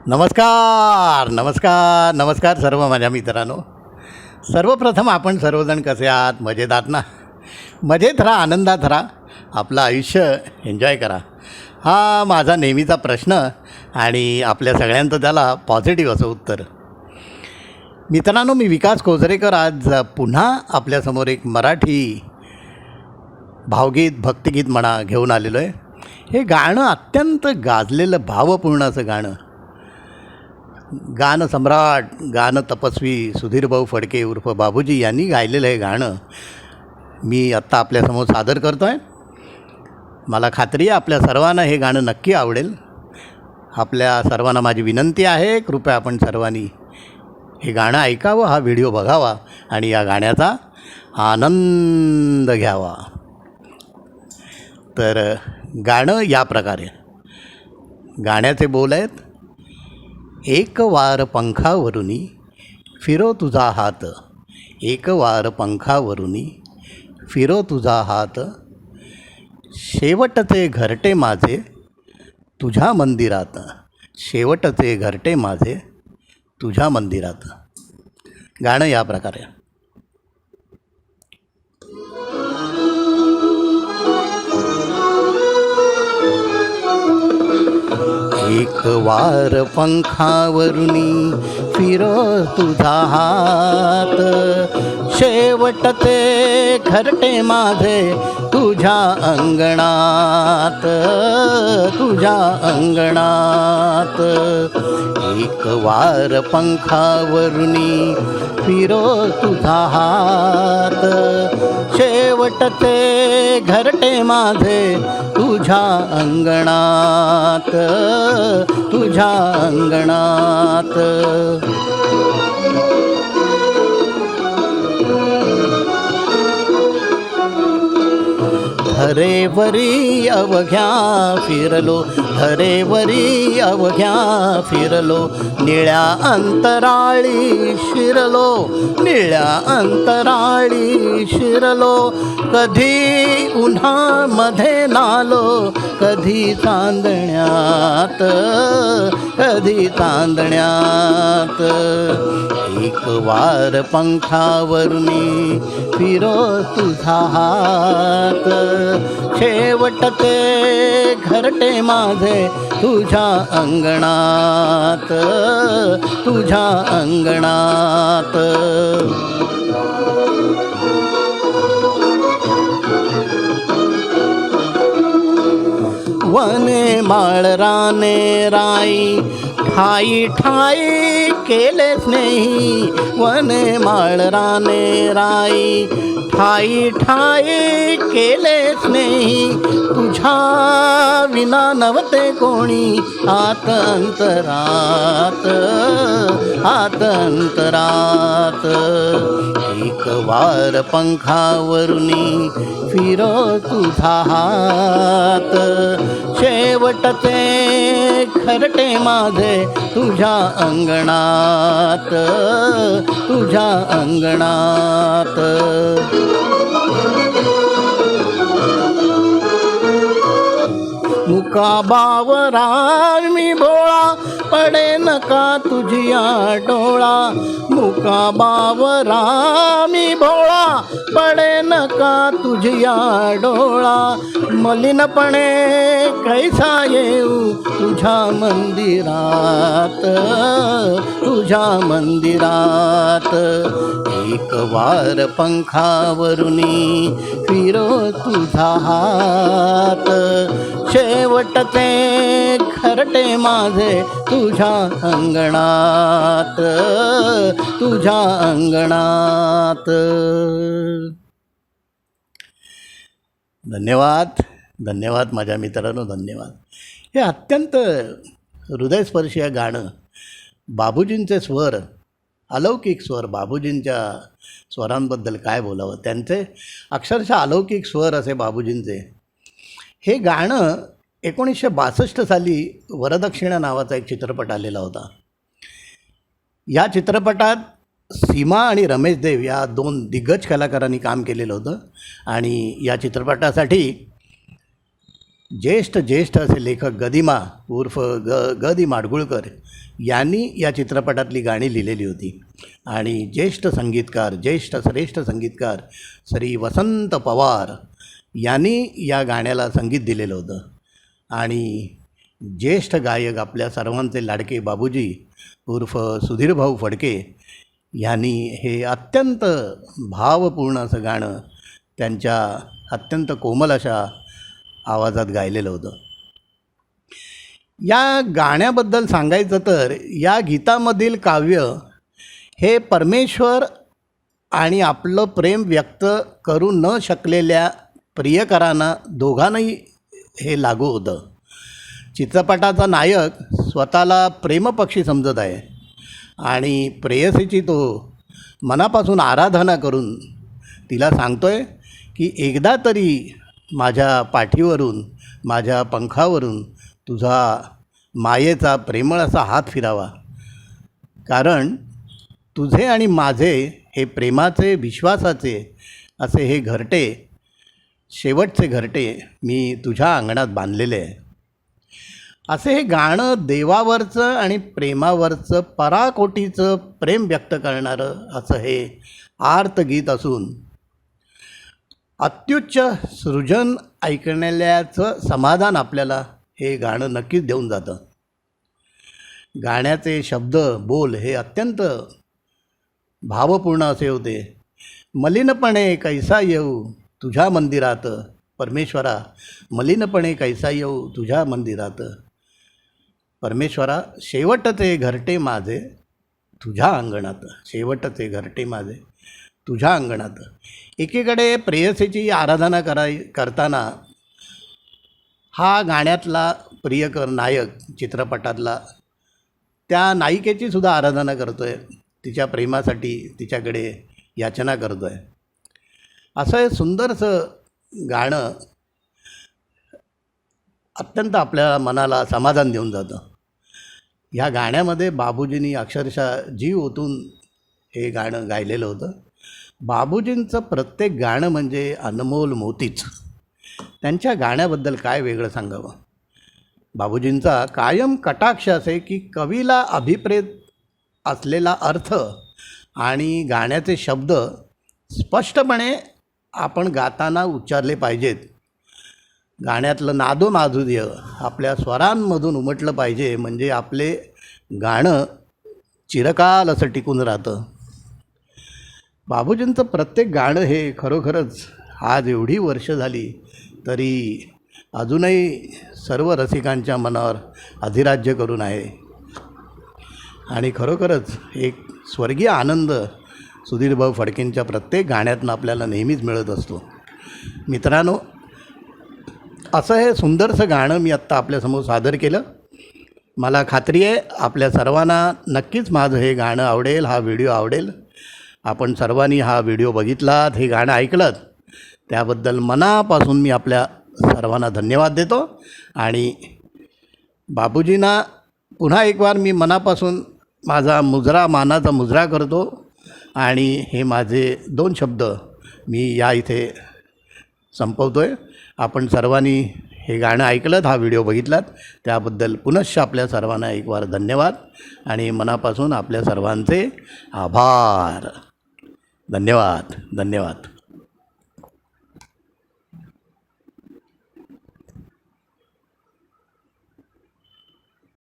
नमस्कार नमस्कार नमस्कार सर्व माझ्या मित्रांनो. सर्वप्रथम आपण सर्वजण कसे आहात? मजेत आहात ना? मजेत राहा, आनंदात राहा, आपलं आयुष्य एन्जॉय करा. हा माझा नेहमीचा प्रश्न आणि आपल्या सगळ्यांचं त्याला पॉझिटिव्ह असं उत्तर. मित्रांनो, मी विकास कोजरेकर आज पुन्हा आपल्यासमोर एक मराठी भावगीत भक्तिगीत म्हणा घेऊन आलेलो आहे. हे गाणं अत्यंत गाजलेलं भावपूर्ण असं गाणं सम्राट, गाणं तपस्वी सुधीरभाऊ फडके उर्फ बाबूजी यांनी गायलेलं हे गाणं मी आत्ता आपल्यासमोर सादर करतो आहे. मला खात्री आहे आपल्या सर्वांना हे गाणं नक्की आवडेल. आपल्या सर्वांना माझी विनंती आहे, कृपया आपण सर्वांनी हे गाणं ऐकावं, हा व्हिडिओ बघावा आणि या गाण्याचा आनंद घ्यावा. तर गाणं या प्रकारे. गाण्याचे बोल आहेत: एक वार पंखावरुनी फिरो तुझा हात, एक वार पंखावरुनी फिरो तुझा हात, शेवटचे घरटे माझे तुझ्या मंदिरात, शेवटचे घरटे माझे तुझ्या मंदिरात. गाणं या प्रकारे. एक वार पंखावरुनी फिरो तुझा हात, शेवटचे घरटे माझे तुझ्या अंगणात, तुझ्या अंगणात. एक वार पंखावरुनी फिरो तुझा हात, शेवटचे घरटे माझे तुझ्या अंगणात, तुझ्या अंगणात. धरेवरी अवघ्या फिरलो, धरेवरी अवघ्या फिरलो, निळ्या अंतराळी शिरलो, निळ्या अंतराळी शिरलो. कधी उन्हामध्ये नालो, कधी चांदण्यात, कधी चांदण्यात. एक वार पंखावरुनी फिरो तुझा हात, शेवटचे घरटे माझे तुझ्या अंगणात, तुझ्या अंगणात. वने माळ राने राई, ठाई ठाई केले स्नेही, वने माळ राने राई, ठाई ठाई केले स्नेही. तुझ्या विना नव्हते कोणी आत अंतरात, आत अंतरात. एक वार पंखावरुनी फिरो तुझा हात, शेवटचे घरटे माझे तुझ्या अंगणात, तुझ्या अंगणात. मुका बावरा मी भोळा, पडे नका तुझिया डोळा. मुका बावरा मी भोळा, पडे नका तुझिया डोळा. मलिनपणे कैसा येऊ तुझ्या मंदिरात, तुझ्या मंदिरात. एक वार पंखावरुनी फिरो तुझा हात, शेवटचे घरटे माझे तुझ्या अंगणात, तुझ्या अंगणात. धन्यवाद धन्यवाद माझ्या मित्रांनो, धन्यवाद. हे अत्यंत हृदयस्पर्शी गाणं. बाबूजींचे स्वर, अलौकिक स्वर. बाबूजींच्या स्वरांबद्दल काय बोलावं, त्यांचे अक्षरशः अलौकिक स्वर असे बाबूजींचे. हे गाणं 1962 साली वरदक्षिणा नावाचा एक चित्रपट आलेला होता. या चित्रपटात सीमा आणि रमेश देव या दोन दिग्गज कलाकारांनी काम केलेलं होतं आणि या चित्रपटासाठी ज्येष्ठ असे लेखक गदिमा उर्फ ग दी माडगुळकर यांनी या चित्रपटातली गाणी लिहिलेली होती. आणि ज्येष्ठ श्रेष्ठ संगीतकार श्री वसंत पवार यांनी या गाण्याला संगीत दिलेलं होतं. आणि ज्येष्ठ गायक आपल्या सर्वांचे लाडके बाबूजी उर्फ सुधीरभाऊ फडके यांनी हे अत्यंत भावपूर्ण असं गाणं त्यांच्या अत्यंत कोमल अशा आवाजात गायलेलं होतं. या गाण्याबद्दल सांगायचं तर या गीतामधील काव्य हे परमेश्वर आणि आपलं प्रेम व्यक्त करू न शकलेल्या प्रियकरांना दोघांनाही हे लागू होतं. चित्रपटाचा नायक स्वतःला प्रेमपक्षी समजत आहे आणि प्रेयसीची तो मनापासून आराधना करून तिला सांगतोय की एकदा तरी माझ्या पाठीवरून माझ्या पंखावरून तुझा मायेचा प्रेमळ असा हात फिरावा, कारण तुझे आणि माझे हे प्रेमाचे विश्वासाचे असे हे घरटे, शेवटचे घरटे मी तुझ्या अंगणात बांधलेले आहे. असे हे गाणं देवावरचं आणि प्रेमावरचं पराकोटीचं प्रेम व्यक्त करणारं असं हे आर्तगीत असून अत्युच्च सृजन ऐकण्याचं समाधान आपल्याला हे गाणं नक्कीच देऊन जातं. गाण्याचे शब्द बोल हे अत्यंत भावपूर्ण असे होते. मलिनपणे कैसा येऊ तुझ्या मंदिरात, परमेश्वरा मलिनपणे कैसा येऊ तुझ्या मंदिरात, परमेश्वरा शेवटचे घरटे माझे तुझ्या अंगणात, शेवटचे घरटे माझे तुझ्या अंगणात. एकीकडे प्रेयसीची आराधना करताना हा गाण्यातला प्रियकर नायक चित्रपटातला त्या नायिकेची सुद्धा आराधना करतो आहे, तिच्या प्रेमासाठी तिच्याकडे याचना करतो आहे. असं हे सुंदरसं गाणं अत्यंत आपल्या मनाला समाधान देऊन जातं. ह्या गाण्यामध्ये बाबूजींनी अक्षरशः जीव ओतून हे गाणं गायलेलं होतं. बाबूजींचं प्रत्येक गाणं म्हणजे अनमोल मोतीच. त्यांच्या गाण्याबद्दल काय वेगळं सांगावं. बाबूजींचा कायम कटाक्ष असे की कवीला अभिप्रेत असलेला अर्थ आणि गाण्याचे शब्द स्पष्टपणे आपण गाताना उच्चारले पाहिजेत. गाण्यातलं नादोमाधुर्य आपल्या स्वरांमधून उमटलं पाहिजे, म्हणजे आपले गाणं चिरकाल असं टिकून राहतं. बाबूजींचं प्रत्येक गाणं हे खरोखरच आज एवढी वर्ष झाली तरी अजूनही सर्व रसिकांच्या मनावर अधिराज्य करून आहे. आणि खरोखरच एक स्वर्गीय आनंद सुधीरभाऊ फडकेंच्या प्रत्येक गाण्यातून आपल्याला नेहमीच मिळत असतो. मित्रांनो, असं हे सुंदरसं गाणं मी आत्ता आपल्यासमोर सादर केलं. मला खात्री आहे आपल्या सर्वांना नक्कीच माझं हे गाणं आवडेल, हा व्हिडिओ आवडेल. आपण सर्वांनी हा व्हिडिओ बघितलात, हे गाणं ऐकलं, त्याबद्दल मनापासून मी आपल्या सर्वांना धन्यवाद देतो. आणि बाबूजींना पुन्हा एक वार मी मनापासून माझा मानाचा मुजरा करतो. आणि हे माझे 2 शब्द मी या इथे संपवतो आहे. आपण सर्वांनी हे गाणं ऐकलं, हा व्हिडिओ बघितलात, त्याबद्दल पुनश्च आपल्या सर्वांना एक वार धन्यवाद आणि मनापासून आपल्या सर्वांचे आभार. धन्यवाद.